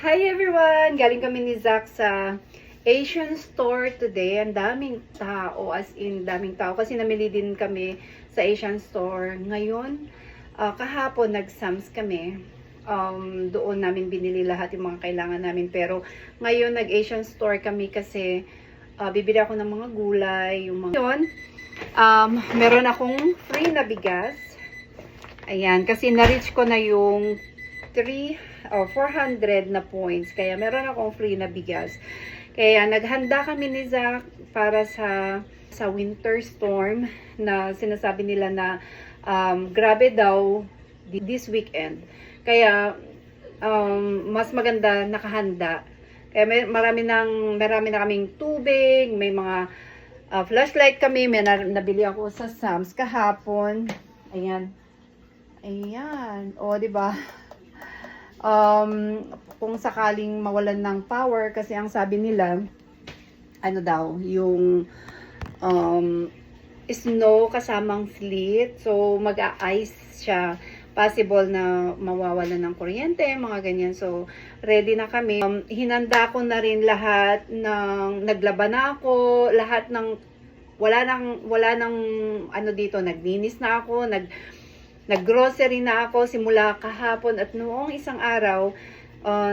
Hi everyone! Galing kami ni Zach sa Asian store today. Ang daming tao, as in daming tao. Kasi namili din kami sa Asian store. Ngayon, kahapon nag-Sams kami. Doon namin binili lahat yung mga kailangan namin. Pero ngayon nag-Asian store kami kasi bibili ako ng mga gulay. Ngayon, meron akong free na bigas. Ayan, kasi na-reach ko na yung 400 na points. Kaya meron akong free na bigas. Kaya naghanda kami ni Zach para sa winter storm na sinasabi nila na grabe daw this weekend. Kaya mas maganda nakahanda. Kaya marami na kaming tubig, may mga flashlight kami, may nabili ako sa Sam's kahapon. Ayan. Ayan. O, di ba? Kung sakaling mawalan ng power, kasi ang sabi nila, ano daw, yung snow kasamang sleet, so mag-a-ice siya, possible na mawawalan ng kuryente, mga ganyan. So ready na kami. Hinanda ko na rin lahat ng, naglaba na ako, lahat ng, wala nang ano dito, naglinis na ako, nag-grocery na ako simula kahapon at noong isang araw,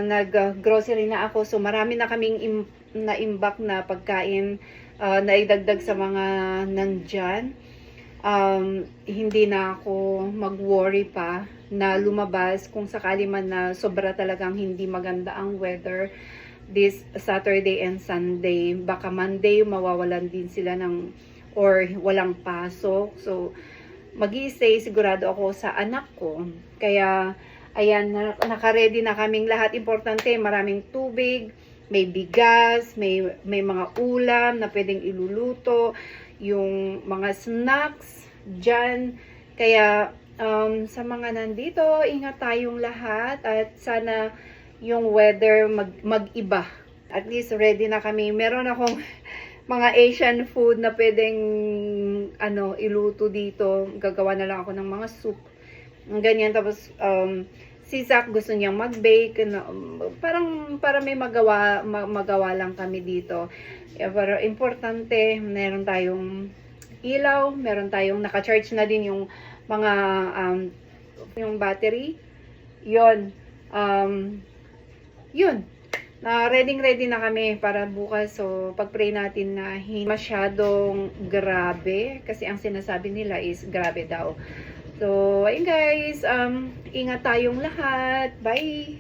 nag-grocery na ako. So marami na kaming na-imbak na pagkain na idagdag sa mga nandyan. Hindi na ako mag-worry pa na lumabas kung sakali man na sobra talagang hindi maganda ang weather this Saturday and Sunday. Baka Monday mawawalan din sila ng or walang pasok. So mag-i-stay sigurado ako sa anak ko. Kaya, ayan, naka-ready na kaming lahat. Importante, maraming tubig, may bigas, may mga ulam na pwedeng iluluto, yung mga snacks dyan. Kaya, sa mga nandito, ingat tayong lahat at sana yung weather mag-iba. At least ready na kami. Meron akong mga Asian food na pwedeng iluto dito. Gagawa na lang ako ng mga soup. Ganyan. Tapos si Zach gusto niyang mag-bake. Parang para may magawa lang kami dito. Pero importante, meron tayong ilaw, meron tayong naka-charge na din yung mga yung battery. Yun. Yun. Ready na kami para bukas. So, pag-pray natin na hindi masyadong grabe. Kasi ang sinasabi nila is grabe daw. So, ayun guys. Ingat tayong lahat. Bye!